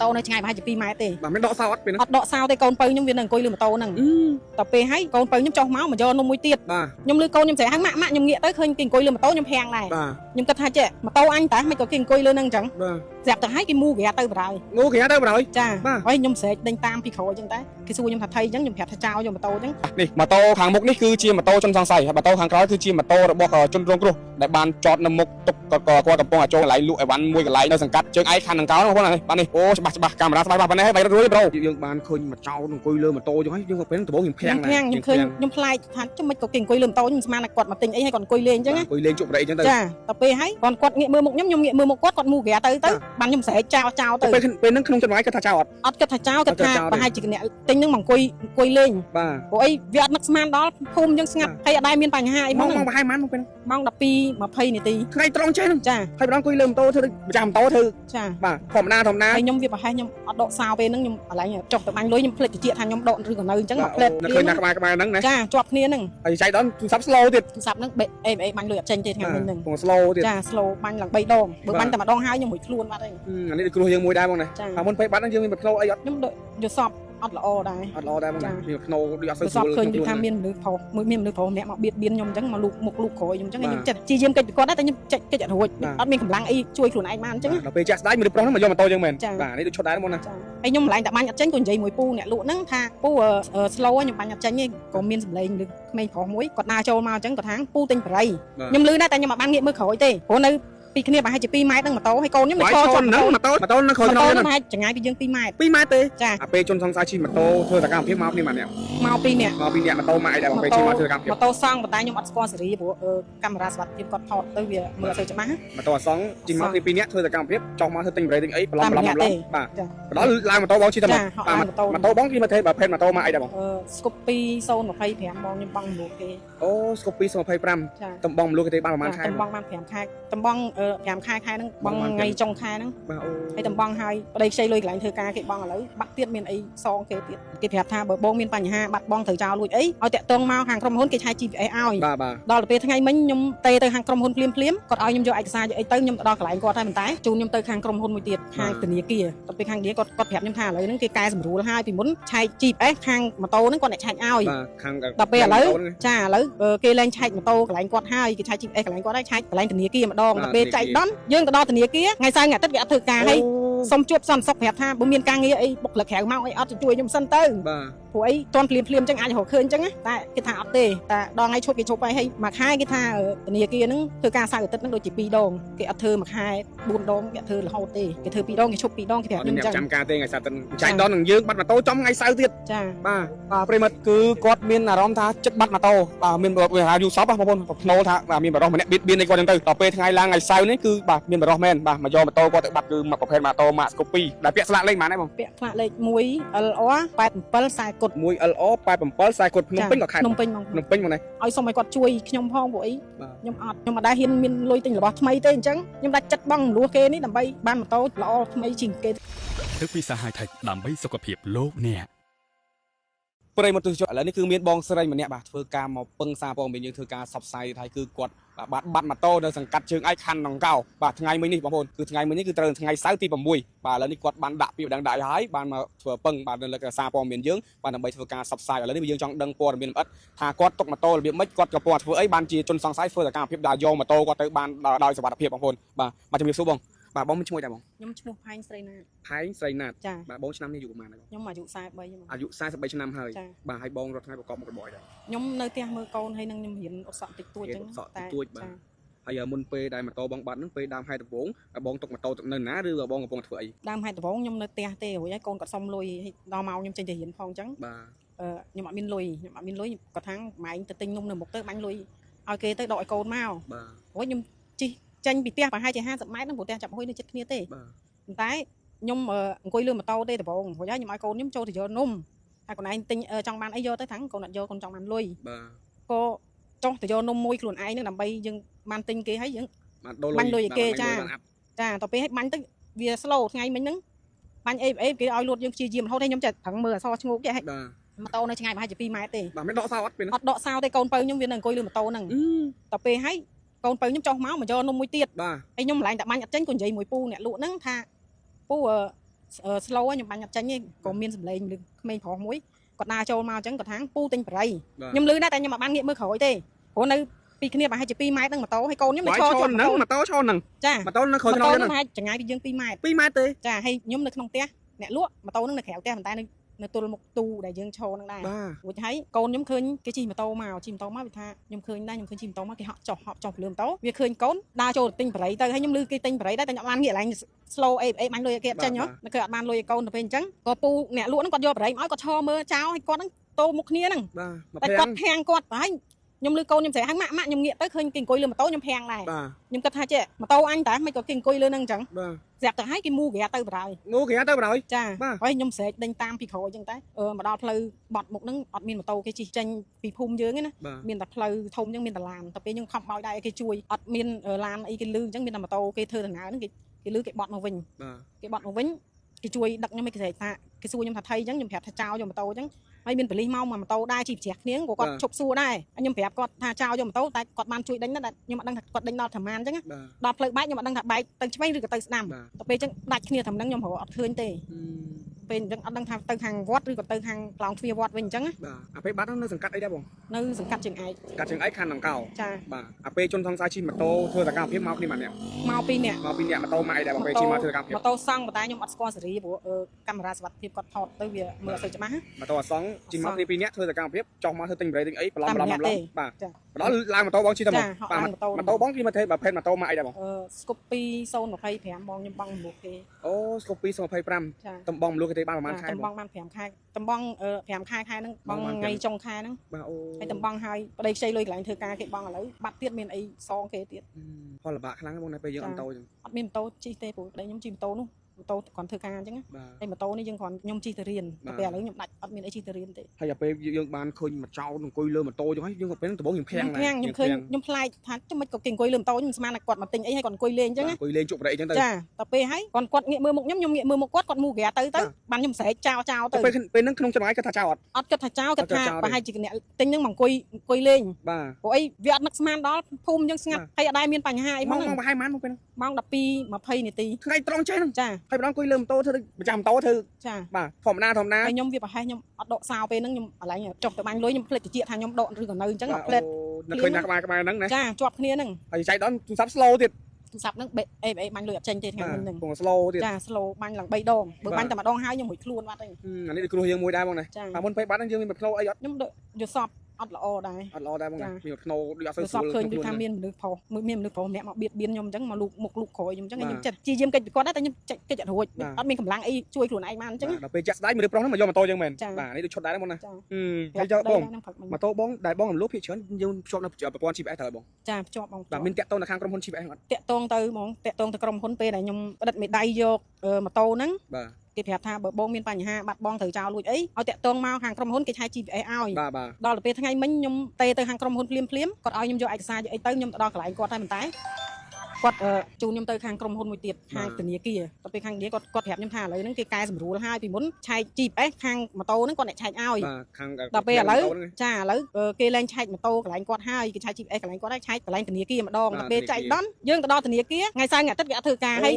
តូនៅឆ្ងាយប្រហែលជា2ម៉ែត្រទេបាទមិនដកសោអត់ពេលហ្នឹងអត់ដកសោទេកូនពៅខ្ញុំវានៅអង្គុយលើម៉ូតូហ្នឹងតែពេលហើយកូនពៅខ្ញុំចុះមកយកនំមួយទៀតខ្ញុំលឺកូនខ្ញុំស្រែកហៅម៉ាក់ខ្ញុំងាកទៅឃើញគេអង្គុយលើម៉ូតូខ្ញុំភាំងដែរខ្ញុំគិតថាចេះម៉ូតូអញតើមិនក៏គេអង្គុយលើហ្នឹងអញ្ចឹងស្រាប់តែហើយគេមូក្រាទៅបរហើយមូក្រាទៅបរហើយចាហើយខ្ញុំស្រែកដេញតាមពីក្រោយអញ្ចឹងតែគេសួរខ្ញុំថាថៃអញ្ចឹងខ្ញុំប្រាប់ថាចោលយកម៉ូតូអញ្ចឹងនេះម៉ូតូខាងមុខនេះគឺជាម៉ូតូជនសង្ស័យហើយម៉ូតូខាងក្រោយគឺជាម៉ូតូរបស់ជនរងគ្រោះដែលបានចតនៅមុខទុកគាត់កំពុងតែចូលកន្លែងលក់អីវ៉ាន់មួយកន្លែងនៅសង្កាត់ជើងឯកខណ្ឌដង្កោបងប្អូនបាទនេះអូច្បាស់កាមេរ៉ាស្បាច់ប៉ុណ្ណេះហើយ300រួយប្រូយើងបានឃើញមកចោលអង្គុយលើម៉ូតូអញ្ចឹងហើយយើងក៏ពេលដំបូងខ្ញុំភាំងដែរខ្ញុំឃើញខ្ញុំខ្លាចថាចុះមិនក៏គេអង្គុយលើម៉ូតូខ្ញុំស្មានថាគាត់មកទិញអីហើយគាត់អង្គុយលេងអញ្ចឹងអង្គុយលេងជក់ប្រេអញ្ចឹងទៅចាតែពេលហើយគាត់ងាកមើលមុខខ្ញុំងាកមើលមុខគាត់មូក្រាទៅបានខ្ញុំស្រែកចោលទៅពេលហ្នឹងក្នុងចិត្តគាត់ថាចោលអត់គាត់ថាចោលគាត់ថាប្រហែលជាអ្នកទិញហ្នឹងមកអង្គុយលេងបាទព្រោះអីវាអត់នឹកស្មានដល់ភូមិយើងស្ងាត់ហើយអត់ដែរមានបញ្ហាអីមកប្រហែលម៉ានមកពេលម៉ោង12:20នាទីថ្ងៃត្រង់ចេះហ្នឹងចាហើយម្ដងអង្គុយលើម៉ូតូធ្វើម្ចាស់ម៉ូតូធ្វើចាបាទធម្មតាហើយខ្ញុំវាប្រហែលខ្ញុំអត់ដកសោពេលហ្នឹងខ្ញុំកន្លែងចុះទៅបាញ់លុយខ្ញុំភ្លេចតិចថាខ្ញុំដកឬក៏នៅអញ្ចឹងមកភ្លេចឃើញតែក្បែរហ្នឹងណាចាជាប់គ្នាហ្នឹងហើយចៃដល់ទូរស័ព្ទ slow ទៀតទូរស័ព្ទហ្នឹងអេបាញ់លុយអត់ចេញទេថ្ងៃមិញហ្នឹងពង slow ទៀតចា slow បាញ់ឡើង3ដងបើបាញ់តែម្ដងហើយខ្ញុំរួចខ្លួនបាត់ហើយអានេះគ្រោះយើងមួយដែរបងណាហើយមុនពេលបាត់ហ្នឹងយើងមានបន្ទោអីអត់ខ្ញុំយកសពអត់ល្អដែរអត់ល្អដែរបងណាមានខ្នោដូចអត់សូវស្រួលឃើញគឺថាមានមនុស្សប្រុសម្នាក់មកបៀតបៀនខ្ញុំអញ្ចឹងមកលូកមុខលូកក្រោយខ្ញុំអញ្ចឹងខ្ញុំចិត្តជាយាមកិច្ចពីគាត់ដែរតែខ្ញុំកិច្ចអត់រួចអត់មានកម្លាំងអីជួយខ្លួនឯងបានអញ្ចឹងដល់ពេលចាក់ស្ដាយមនុស្សប្រុសហ្នឹងមកយកម៉ូតូយើងមែនបាទនេះដូចឈុតដែរបងណាហើយខ្ញុំម្លែងតែបាញ់អត់ចេញក៏និយាយមួយពូអ្នកលក់ហ្នឹងថាពូ slow ខ្ញុំបាញ់អត់ចេញទេក៏មានសម្លេងឬក្មេងប្រុសមួយគាត់ដើរចូលមកអញ្ចឹងគាត់ថាពូទិញបរិយខ្ញុំលឺដែរតែខ្ញុំអត់បានងាកមើលក្រោយទេព្រោះនៅពីគ្នាប្រហែលជា2ម៉ែត្រហ្នឹងម៉ូតូហើយកូនខ្ញុំនៅឈរជាប់ម៉ូតូនៅក្រោយខ្ញុំប្រហែលចង្ងាយពីយើង2ម៉ែត្រ2ម៉ែត្រទេចាអាពេលជនសង្ស័យជិះម៉ូតូធ្វើសកម្មភាពមកគ្នាម្នាក់មក2នាក់ម៉ូតូម៉ាក់អីដែរបងពេលជិះមកធ្វើសកម្មភាពម៉ូតូសង់ប៉ុន្តែខ្ញុំអត់ស្គាល់សេរីព្រោះកាមេរ៉ាសុវត្ថិភាពគាត់ថតទៅវាមើលអត់សូវច្បាស់ម៉ូតូអសង់ជិះមកគ្នា2នាក់ធ្វើសកម្មភាពចុះមកធ្វើទិញបរិយទិញអីប្លង់បាទដល់ឡើងម៉ូតូបងជិះតែម៉ូតូបងជិះមកទេបើភេទម៉ូតូមកអីដែរបងស្គប់2025បងខ្ញុំបងមលូកគេអូស្គប់2025តំបងមលូកគេទេបានប្រហែលខែតំបងបាន5ខែតំបង5ខែហ្នឹងបងថ្ងៃចុងខែហ្នឹងបាទអូហើយតំបងហើយប្តីខ្ចីលុយកន្លែងធ្វើការគេបងឥឡូវបាត់ទៀតមានអីសងគេទៀតគេប្រាប់ថាបើបងមានបញ្ហាបាត់បងត្រូវចោលលួចអីឲ្យតាក់ទងមកខាងក្រុមហ៊ុនគេឆែក GPS ឲ្យដល់ពេលថ្ងៃមិញខ្ញុំទៅខាងក្រុមហ៊ុនភ្លាមគាត់ឲ្យខ្ញុំយកឯកសារយកអីទៅខ្ញុំទៅដល់កន្លែងគាត់ហើយប៉ុន្តែជូនខ្ញុំទៅខាងក្រុមហ៊ុនមួយទៀតខាងធនាគារដល់ពេលខាងធនាគារគាត់ប្រាប់ខ្ញុំថាឥឡូវហ្នឹងគេកែសម្រួលហើយពីមុនឆែក GPS ខាងម៉ូតូហ្នឹងគាត់អ្នកឆែកឲ្យខាងដល់ពេលឥឡូវចាឥឡូវគេលែងឆែកម៉ូតូកន្លែងគាត់ហើយគេឆែក GPS កន្លែងគាត់ហើយឆែកកន្លែងធនាគារម្ដងដល់ពេលចែកដំយើងទៅដល់ធនាគារថ្ងៃសៅរ៍ថ្ងៃអាទិត្យគេអត់ធ្វើការហើយសុំជួបសន្តិសុខប្រាប់ថាបើមានការងារអីបុគ្គលិកក្រៅមកអីអត់ជួយខ្ញុំសិនទៅបាទព្រោះអីតន់ភ្លាមអញ្ចឹងអាចរកឃើញអញ្ចឹងតែគេថាអត់ទេតែដល់ថ្ងៃឈប់គេឈប់ហើយមួយខែគេថាធនាគារហ្នឹងធ្វើការសៅរ៍អាទិត្យហ្នឹងដូចជា2ដងគេអត់ធ្វើមួយខែ4ដងគេអត់ធ្វើរហូតទេគេធ្វើ2ដងគេឈប់2ដងគេប្រាប់ខ្ញុំអញ្ចឹងចាំការទេថ្ងៃសៅរ៍អាទិត្យចែកដល់នឹងយើងបាត់ម៉ូតូចំថ្ងៃសៅរ៍ទៀតចាបាទប្រិមិត្តគឺគាត់មានអារម្មណ៍ថាចិត្តបាត់ម៉ូតូបាទមានយូរសពបងប្អូនភ្នោថាបាទមានបរិសម្នាក់បៀតបៀនអីគាត់អញ្ចឹងទៅដល់ពេលថ្ងៃឡើងថ្ងៃសៅរ៍នេះគឺបាទមានបរិសមែនបាទមកយកម៉ូតូគាត់ទៅបាត់គឺមកប្រភេទម៉ូតូ Max Copy ដែលពាក់ស្លាកលេខប៉ុន្មានដែរបងពាក់ស្លាកលេខ1 LR 87 40គុត1 LR 87 40គុតភ្នំពេញក៏ខេត្តភ្នំពេញមកនេះឲ្យសុំឲ្យគាត់ជួយខ្ញុំផងព្រោះអីខ្ញុំអត់ដែរហ៊ានមានលុយទិញរបស់ថ្មីទេអញ្ចឹងខ្ញុំដាច់ចិត្តបង់រំលោះគេនេះដើម្បីបានម៉ូតូល្អថ្មីជាងគេទឹកពីសាហាយថៃដើម្បីសុខភាពលោកអ្នកប្រិមត្តទស្សនិកឥឡូវនេះគឺមានបងស្រីម្នាក់បាទធ្វើការមកពឹងសារព័ត៌មានយើងធ្វើការសបផ្សាយថៃគឺគាត់បាត់ម៉ូតូនៅសង្កាត់ជើងឯកខណ្ឌដង្កោបាទថ្ងៃមិញនេះបងប្អូនគឺថ្ងៃមិញនេះគឺត្រូវថ្ងៃសៅរ៍ទី6បាទឥឡូវនេះគាត់បានដាក់ពាក្យបណ្ដឹងដាក់ឲ្យបានមកធ្វើពឹងបាទនៅលើសារព័ត៌មានយើងបាទដើម្បីធ្វើការសបផ្សាយឥឡូវនេះយើងចង់ដឹងព័ត៌មានលម្អិតថាគាត់ຕົកម៉ូតូរបៀបម៉េចគាត់ក៏ពណ៌ធ្វើអីបានជាជនសង្ស័យធ្វើសកម្មភាពដាក់យកម៉ូតូគាត់ទៅបានដោយសុវត្ថិភាពបងប្អូនបាទជំរាបសួរបងបាទបងមានឈ្មោះដែរបងខ្ញុំឈ្មោះផែងស្រីណាតបាទបងឆ្នាំនេះអាយុប៉ុន្មានខ្ញុំអាយុ43អាយុ43ឆ្នាំហើយបាទហើយបងរត់ថ្ងៃប្រកបមុខរបរដែរខ្ញុំនៅផ្ទះមើលកូនហើយនឹងខ្ញុំរៀនអត់សក់តិចតួចអញ្ចឹងតែបាទហើយមុនពេលដែលម៉ូតូបងបាត់ហ្នឹងពេលដើមហេតុដំបូងបងຕົកម៉ូតូនៅណាឬក៏បងកំពុងធ្វើអីដើមហេតុដំបូងខ្ញុំនៅផ្ទះទេរួចហើយកូនគាត់សុំលុយដល់មកខ្ញុំចេញទៅរៀនផងអញ្ចឹងបាទខ្ញុំអត់មានលុយគាត់ថាម៉ែងទៅទិញនំនៅមុខទៅបាញ់លុយឲ្យគេទៅដកឲ្យកូនមកបាទរួចខ្ញុំជិះចេញពីផ្ទះប្រហែលជា50ម៉ែត្រហ្នឹងព្រោះផ្ទះចាប់ហួយនៅជិតគ្នាទេប៉ុន្តែខ្ញុំអង្គុយលើម៉ូតូទេដំបូងរួចហើយខ្ញុំឲ្យកូនខ្ញុំចូលទៅយកនំហើយកូនឯងទិញចង់បានអីយកទៅថាកូនអត់យកកូនចង់បានលុយបាទក៏ចុះទៅយកនំមួយខ្លួនឯងហ្នឹងដើម្បីយើងបានទិញគេហើយយើងបាញ់លុយឲ្យគេចាដល់ពេលឲ្យបាញ់ទៅវា slow ថ្ងៃមិញហ្នឹងបាញ់អេគេឲ្យលួតយើងព្យាយាមរហូតឲ្យខ្ញុំចេះប្រឹងមើលអសរឈ្ងោកចេះម៉ូតូនៅឆ្ងាយប្រហែលជា2ម៉ែត្រទេបាទមិនដកសោអត់ពេលអត់ដកសោទេកូនពៅខ្ញុំវានៅអង្គុយលើម៉ូតូហ្នឹងដល់ពេលហើយកូនពៅខ្ញុំចុះមកយកនំមួយទៀតបាទហើយខ្ញុំម្លែងតែបាញ់អត់ចេញក៏និយាយមួយពូអ្នកលក់ហ្នឹងថាពូ slow ខ្ញុំបាញ់អត់ចាញ់ទេក៏មានសម្លេងលឺក្មេងប្រុសមួយគាត់ដើរចូលមកអញ្ចឹងគាត់ថាពូទិញបរិយខ្ញុំលឺដែរតែខ្ញុំមិនបានងាកមើលក្រោយទេព្រោះនៅពីគ្នាប្រហែលជា2ម៉ែត្រហ្នឹងម៉ូតូហើយកូនខ្ញុំនៅឈរជាប់ម៉ូតូឈរហ្នឹងចាម៉ូតូនៅក្រោយខ្ញុំហ្នឹងប្រហែលចម្ងាយពីយើង2ម៉ែត្រទេចាហើយខ្ញុំនៅក្នុងផ្ទះអ្នកលក់ម៉ូតូហ្នឹងនៅក្រៅផ្ទះប៉ុន្តែនៅទល់មុខទូដែលយើងឈរហ្នឹងដែររួចហើយកូនខ្ញុំឃើញគេជិះម៉ូតូមកវាថាខ្ញុំឃើញដែរខ្ញុំឃើញជិះម៉ូតូមកគេហក់ចុះភ្លើម៉ូតូវាឃើញកូនដើរចូលទិញបរិយទៅហើយខ្ញុំឮគេទិញបរិយដែរតែខ្ញុំបានងាកឡើង slow អេបាញ់លុយគេអត់ចាញ់ហ៎នៅគេអត់បានលុយឲ្យកូនទៅពេលអញ្ចឹងក៏ពូអ្នកលក់ហ្នឹងគាត់យកបរិយមកឲ្យគាត់ឈរមើលចោលឲ្យគាត់ហ្នឹងតោមុខគ្នាហ្នឹងតែគាត់ភាំងគាត់ហើយខ្ញុំលើកូនខ្ញុំស្រែកហៅម៉ាក់ខ្ញុំងាកទៅឃើញគេអង្គុយលើម៉ូតូខ្ញុំភាំងដែរខ្ញុំគិតថាចេះម៉ូតូអញតែមិនក៏គេអង្គុយលើហ្នឹងអញ្ចឹងស្រាប់តែឲ្យគេមូក្រាទៅបរហើយចាហើយខ្ញុំស្រែកដេញតាមពីក្រោយអញ្ចឹងតែមកដល់ផ្លូវបត់មុខហ្នឹងអត់មានម៉ូតូគេជិះចេញពីភូមិយើងទេណាមានតែផ្លូវធំអញ្ចឹងមានតែឡានតែពេលខ្ញុំខំបោយដែរគេជួយអត់មានឡានអីគេលឺអញ្ចឹងមានតែម៉ូតូគេធ្វើដំណើរហ្នឹងគេលឺគេបត់មកវិញគេជួយដឹកខ្ញុំឲ្យគេស្រែកថាគេសួរខ្ញុំថាថៃអញ្ចឹងខ្ញុំប្រាប់ថាចោលយកម៉ូតូអញ្ចឹងហើយមានប៉ូលីសមកម៉ូតូដែរជិះប្រជះគ្នាក៏គាត់ឈប់សួរដែរខ្ញុំប្រាប់គាត់ថាចោលយកម៉ូតូតែគាត់បានជួយដេញណាស់ខ្ញុំអត់ដឹងថាគាត់ដេញដល់ប្រមាណអញ្ចឹងដល់ផ្លូវបែកខ្ញុំអត់ដឹងថាបែកទៅឆ្វេងឬក៏ទៅស្ដាំទៅពេលអញ្ចឹងដាច់គ្នាត្រឹមហ្នឹងខ្ញុំរកអត់ឃើញទេពេលអញ្ចឹងអត់ដឹងថាទៅខាងវត្តឬក៏ទៅខាងក្លោងទ្វារវត្តវិញអញ្ចឹងអាពេលបាត់នៅសង្កាត់អីដែរបងនៅសង្កាត់ជើងឯកខណ្ឌដង្កោចាបាទអាពេលជនសង្ស័យជិះម៉ូតូធ្វើសកម្មភាពមកគ្នាម្នាក់មកពីអ្នកម៉ូតូមកអីដែរបងពេលជិះមកធ្វើសកម្មភាពម៉ូតូសង់ប៉ុន្តែខ្ញុំអត់ស្គាល់សេរីព្រោះកាមេរ៉ាសុវត្ថិភាពគាត់ថតទៅវាមើលអត់សូវច្បាស់ម៉ូតូអសង់ជិះមកគ្នា2នាក់ធ្វើសកម្មភាពចុះមកធ្វើទិញបរិយទិញអីបន្លំបាទដល់ឡើងម៉ូតូបងជិះទៅមកបាទម៉ូតូបងជិះមកទេបើភេទម៉ូតូមកអីដែរបងស្គប់2025បងខ្ញុំបងមលុះគេស្គប់2025តំបងមលុះគេទេបានប្រហែលខែតំបងបាន5ខែតំបង5ខែហ្នឹងបងថ្ងៃចុងខែហ្នឹងបាទអូហើយតំបងហើយប្តីខ្ចីលុយកន្លែងធ្វើការគេបងឥឡូវបាត់ទៀតមានអីសងគេទៀតផលលំបាកខ្លាំងបងនៅពេលយើងអត់ម៉ូតូអញ្ចឹងអត់មានម៉ូតូជិះទេព្រោះប្តីខ្ញុំជិះម៉ូតូនោះម៉ូតូគាត់ធ្វើការអញ្ចឹងហើយម៉ូតូនេះយើងគ្រាន់ខ្ញុំជិះទៅរៀនតែពេលឥឡូវខ្ញុំដាច់អត់មានអីជិះទៅរៀនទេហើយដល់ពេលយើងបានឃើញមកចោលអង្គុយលើម៉ូតូអញ្ចឹងហើយយើងក៏ពេលដំបូងយើងភាំងដែរខ្ញុំឃើញខ្ញុំប្លែកថាចុះមិនក៏គេអង្គុយលើម៉ូតូខ្ញុំស្មានតែគាត់មកទិញអីហើយគាត់អង្គុយលេងអញ្ចឹងអង្គុយលេងជក់បរិយអញ្ចឹងទៅចាតែពេលហើយគាត់ងាកមើលមុខខ្ញុំងាកមើលមុខគាត់មូក្រាទៅបានខ្ញុំស្រែកចោលទៅពេលហ្នឹងក្នុងចម្ងាយគាត់ថាចោលអត់គាត់ថាចោលគាត់ថាប្រហែលជាអ្នកទិញហ្នឹងមកអង្គុយលេងបាទព្រោះអីវាអត់នឹកស្មានដល់ភូមិយើងស្ងាត់ហើយអត់ដែរមានបញ្ហាអីមកប្រហែលម៉ានមកពេលម៉ោង12:20នាទីថ្ងៃត្រង់ចេះហ្នឹងចាហើយម្ដងអង្គុយលើម៉ូតូធ្វើប្រចាំម៉ូតូធ្វើចាបាទធម្មតាហើយខ្ញុំវាប្រហែលខ្ញុំអត់ដកសោពេលហ្នឹងខ្ញុំកន្លែងចុះទៅបាញ់លុយខ្ញុំភ្លេចតិចថាខ្ញុំដកឬក៏នៅអញ្ចឹងមកភ្លេចនៅឃើញថាក្បែរហ្នឹងណាចាជាប់គ្នាហ្នឹងហើយចៃដល់ទូរស័ព្ទ slow ទៀតទូរស័ព្ទហ្នឹងអេបាញ់លុយអត់ចេញទេថ្ងៃមិញហ្នឹងពង slow ទៀតចា slow បាញ់ឡើង3ដងបើបាញ់តែម្ដងហើយខ្ញុំរួចខ្លួនបាត់ហើយអានេះដូចគ្រោះយើងមួយដែរបងណាមុនពេលបាត់ហ្នឹងយើងមានផ្លូវអីអត់ខ្ញុំយកសពអត់ល្អដែរបងណាមានធ្នូដូចអត់សូវស្រួលឃើញដូចថាមានមនុស្សប្រុសម្នាក់មកបៀតបៀនខ្ញុំអញ្ចឹងមកលូកមុខលូកក្រោយខ្ញុំអញ្ចឹងខ្ញុំចិត្តជាយាមកិច្ចគាត់ដែរតែខ្ញុំកិច្ចអត់រួចអត់មានកម្លាំងអីជួយខ្លួនឯងបានអញ្ចឹងដល់ពេលចាក់ស្ដាយមនុស្សប្រុសហ្នឹងមកយកម៉ូតូយើងមែនបាទនេះដូចឈុតដែរបងណាហើយចុះបងម៉ូតូបងដែលបងរំលោភភាគច្រើនយើងភ្ជាប់នៅប្រព័ន្ធ GPS ត្រូវបងចាភ្ជាប់បងបាទមានតាក់ទងទៅខាងក្រុមហ៊ុន GPS អត់តាក់ទងទៅហ្មងតាក់ទងទៅក្រុមហ៊ុនពេលដែលខ្ញុំផ្ដិតមេដៃយកម៉ូតូហ្នឹងបាទគេប្រាប់ថាបើបងមានបញ្ហាបាត់បងត្រូវចោលលួចអីឲ្យតាក់ទងមកខាងក្រុមហ៊ុនគេឆែក GPS ឲ្យដល់ទៅពេលថ្ងៃមិញខ្ញុំទេទៅខាងក្រុមហ៊ុនភ្លាមគាត់ឲ្យខ្ញុំយកឯកសារយកអីទៅខ្ញុំទៅដល់កន្លែងគាត់តែប៉ុន្តែគាត់ជូនខ្ញុំទៅខាងក្រុមហ៊ុនមួយទៀតខាងធនាគារទៅពេលខាងធនាគារគាត់ប្រាប់ខ្ញុំថាឥឡូវហ្នឹងគេកែសម្រួលហើយពីមុនឆែក GPS ខាងម៉ូតូហ្នឹងគាត់អ្នកឆែកឲ្យខាងដល់ពេលឥឡូវចាឥឡូវគេឡើងឆែកម៉ូតូកន្លែងគាត់ហើយគេឆែក GPS កន្លែងគាត់ហើយឆែកកន្លែងធនាគារម្ដងដល់ពេលចែកដល់យើងទៅដល់ធនាគារថ្ងៃសៅរ៍ថ្ងៃអាទិត្យគេអត់ធ្វើការហើយ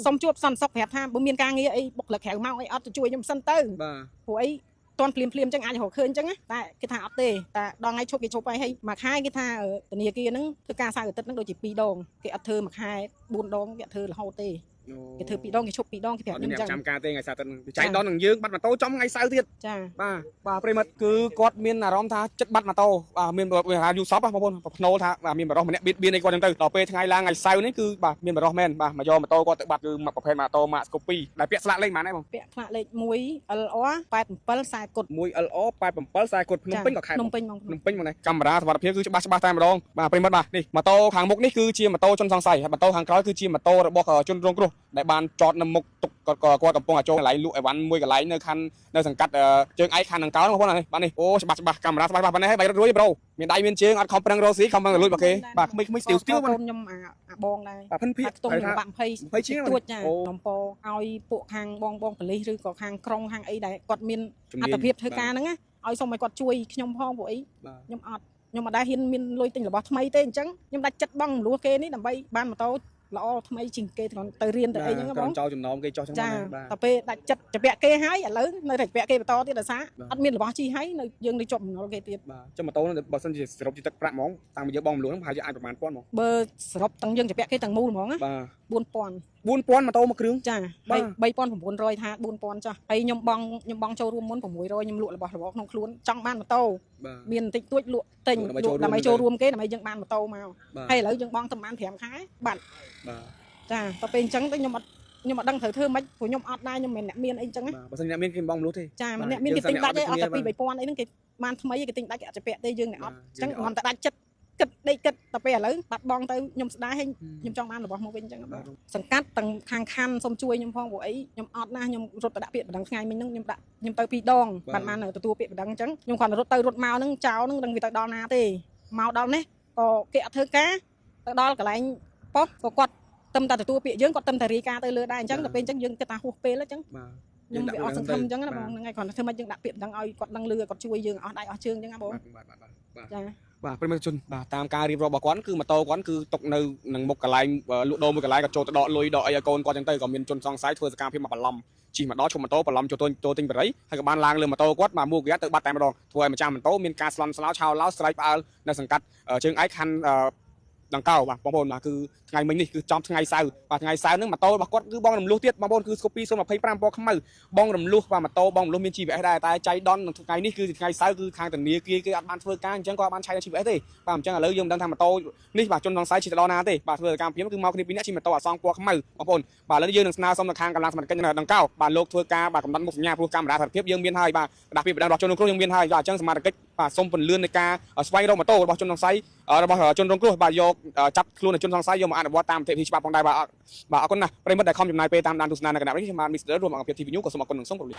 សុំជួបសន្តិសុខប្រាប់ថាបើមានការងារអីបុគ្គលិកក្រៅមកអីអត់ទៅជួយខ្ញុំសិនទៅព្រោះអីតន់ភ្លាមអញ្ចឹងអាចរកឃើញអញ្ចឹងតែគេថាអត់ទេតែដល់ថ្ងៃឈប់គេឈប់ហើយមួយខែគេថាធនាគារហ្នឹងធ្វើការសៅរ៍អាទិត្យហ្នឹងដូចជា2ដងគេអត់ធ្វើមួយខែ4ដងគេអត់ធ្វើរហូតទេគេធ្វើ2ដងគេឈប់2ដងគេប្រាប់ខ្ញុំអញ្ចឹងចាំការទេថ្ងៃសៅរ៍អាទិត្យហ្នឹងចៃដល់នឹងយើងបាត់ម៉ូតូចំថ្ងៃសៅរ៍ទៀតចាបាទប្រិមិត្តគឺគាត់មានអារម្មណ៍ថាចិត្តបាត់ម៉ូតូមានយូសពបងប្អូនភ្នូលថាមានបរិសម្នាក់បៀតបៀនអីគាត់អញ្ចឹងទៅដល់ពេលថ្ងៃឡើងថ្ងៃសៅរ៍នេះគឺបាទមានបរិសមែនបាទមកយកម៉ូតូគាត់ទៅបាត់គឺមកប្រភេទម៉ូតូម៉ាកស្កូពីដែលពាក់ស្លាកលេខប៉ុន្មានដែរបងពាក់ស្លាកលេខ1 LR 87 40គុត1 LR 87 40គុតភ្នំពេញក៏ខេត្តភ្នំពេញមកនេះកាមេរ៉ាសុវត្ថិភាពគឺច្បាស់តែម្ដងបាទប្រិមិត្តបាទនេះម៉ូតូខាងមុខនេះគឺជាម៉ូតូជនសង្ស័យហើយម៉ូតូខាងក្រោយគឺជាម៉ូតូរបស់ជនរងគ្រោះដែលបានចតនៅមុខទុកគាត់កំពុងតែចូលកន្លែងលក់អីវ៉ាន់មួយកន្លែងនៅខណ្ឌនៅសង្កាត់ជើងឯកខណ្ឌដង្កោបងប្អូននេះបាទនេះអូច្បាស់កាមេរ៉ាច្បាស់ប៉ុណ្ណេះហើយបាយរត់រួយប្រូមានដៃមានជើងអត់ខំប្រឹងរស់ស៊ីខំប្រឹងលួចរបស់គេបាទក្មេងៗស្ទៀវខ្ញុំអាបងដែរបាទភិនភៀកខ្ទង់បាក់20ជាងទួចចានំពោឲ្យពួកខាងបងប៉ូលីសឬក៏ខាងក្រុងខាងអីដែលគាត់មានអត្ថភាពធ្វើការហ្នឹងណាឲ្យសូមឲ្យគាត់ជួយខ្ញុំផងពួកអីខ្ញុំអត់ដែរហ៊ានមានលុយទិញរបស់ថ្មីទេអញ្ចឹងខ្ញុំដាច់ចិត្តបង់មលួសគេនេះដើម្បីបានម៉ូតូ ល្អថ្មីជាងគេទៅរៀនទៅអីចឹងបង ចោលចំណោមគេចោះចឹង ចា បាទ តែពេលដាច់ចិត្តជពាក់គេហើយឥឡូវនៅតែជពាក់គេបន្តទៀតដោយសារអត់មានរបស់ជីហើយនៅយើងនៅជាប់បំណុលគេទៀត បាទចុះម៉ូតូហ្នឹងបើសិនជាសរុបជាទឹកប្រាក់ហ្មងតាមយើងបងមលួងហ្នឹងប្រហែលជាអាចប្រហែលពាន់ហ្មង បើសរុបទាំងយើងជពាក់គេទាំងមូលហ្មងណា បាទ 4000 4000ម៉ូតូមួយគ្រឿង ចា បាទ 3900ថា4000ចាហើយខ្ញុំបងចូលរួមមុន600ខ្ញុំលក់របស់ក្នុងខ្លួនចង់បានម៉ូតូ បាទ មានបន្តិចតួចលក់ទិញ ដើម្បី លក់ដើម្បី ចូល ចូល រួម រួមគេដើម្បីយើងបានម៉ូតូមក បាទ ហើយឥឡូវយើងបងតែបាន5ខែបាត់ បាទ ចាតែពេលអញ្ចឹងទៅខ្ញុំអត់ដឹងត្រូវធ្វើម៉េចព្រោះខ្ញុំអត់ដែរខ្ញុំមិនអ្នកមានអីអញ្ចឹងណា បាទបើសិនអ្នកមានគេបងមលួងទេ ចាម្នាក់មានគេទិញដាច់ឯងអត់តែ2 3000អីហ្នឹងគេបានថ្មីគេទិញដាច់គេអត់ជពាក់ទេយើងអ្នកអត់អញ្ចឹងគ្រាន់តែដាច់ចិត្តគិតដេកគិតតែពេលឥឡូវបាត់បងទៅខ្ញុំស្ដាយឲ្យខ្ញុំចង់បានរបស់មកវិញអញ្ចឹងបាទសង្កាត់ទាំងខាងខណ្ឌសូមជួយខ្ញុំផងព្រោះអីខ្ញុំអត់ណាខ្ញុំរត់ទៅដាក់ពាក្យបណ្ដឹងថ្ងៃមិញហ្នឹងខ្ញុំទៅ2ដងបានទទួលពាក្យបណ្ដឹងអញ្ចឹងខ្ញុំគ្រាន់តែរត់ទៅរត់មកហ្នឹងចោលហ្នឹងដឹងវាទៅដល់ណាទេមកដល់នេះក៏គេអត់ធ្វើការទៅដល់កន្លែងប៉ុស្តិ៍ក៏គាត់តែទទួលពាក្យយើងគាត់តែរាយការណ៍ទៅលើដែរអញ្ចឹងតែពេលអញ្ចឹងយើងគិតថាហួសពេលអញ្ចឹង បាទ ខ្ញុំវាអត់សង្ឃឹមអញ្ចឹងណាបងហ្នឹងហើយគ្រាន់តែធ្វើម៉េចយើងដាក់ពាក្យបណ្ដឹងឲ្យគាត់ដឹងលឺឲ្យគាត់ជួយយើងអស់ដៃអស់ជើងអញ្ចឹងណាបង បាទបាទបាទ ចា បាទប្រិមត្តជនបាទតាមការរៀបរាប់របស់គាត់គឺម៉ូតូគាត់គឺຕົកនៅនឹងមុខកន្លែងលក់ដូរមួយកន្លែងគាត់ចូលទៅដកលុយដកអីឲ្យកូនគាត់ចឹងទៅក៏មានជនសង្ស័យធ្វើសកម្មភាពមកបន្លំជិះមកដល់ឈប់ម៉ូតូបន្លំចូលទិញបរិយហើយក៏បានឡើងលើម៉ូតូគាត់មកមួកទៅបាត់តែម្ដងធ្វើឲ្យម្ចាស់ម៉ូតូមានការស្លន់ស្លោឆោឡោស្រែកផ្អើលនៅសង្កាត់ជើងឯកខណ្ឌដង្កោបាទបងប្អូនបាទគឺថ្ងៃមិញនេះគឺចំថ្ងៃសៅរ៍បាទថ្ងៃសៅរ៍ហ្នឹងម៉ូតូរបស់គាត់គឺបងរំលោះទៀតបងប្អូនគឺ Scoopy 025ពណ៌ខ្មៅបងរំលោះបាទម៉ូតូបងរំលោះមាន GPS ដែរតែចៃដននៅថ្ងៃនេះគឺថ្ងៃសៅរ៍គឺខាងធនាគារគេអត់បានធ្វើការអញ្ចឹងក៏អត់បានឆែក GPS ទេបាទអញ្ចឹងឥឡូវយើងមិនដឹងថាម៉ូតូនេះបាទជនសង្ស័យជិះទៅដល់ណាទេបាទធ្វើកម្មភាពគឺមកគ្នាពីរនាក់ជិះម៉ូតូអសងពណ៌ខ្មៅបងប្អូនបាទឥឡូវយើងនឹងស្នើសុំទៅខាងកម្លាំងសមត្ថកិច្ចនៅដង្កោបាទលោកធ្វើការបាទកំណត់មុខសញ្ញាព្រោះកាមេរ៉ាសារភាពយើងមានហើយបាទដាក់ពាក្យបណ្ដឹងរបស់ជនរងគ្រោះយើងមានហើយបាទអញ្ចឹងសមាជិកបាទសូមពន្លឿននៃការស្វែងរកម៉ូតូរបស់ជនសង្ស័យរបស់ជនរងគ្រោះបាទយកចាប់ខ្លួនជនសង្ស័យយកមកអនុវត្តតាមនីតិវិធីច្បាប់ផងដែរបាទអរគុណណាស់ប្រិមត្តដែលខំចំណាយពេលតាមដានទស្សនានៅគណៈនេះខ្ញុំបានមីស្ទ័ររួមអង្គភាព TV News ក៏សូមអរគុណនិងសូមគោរពលា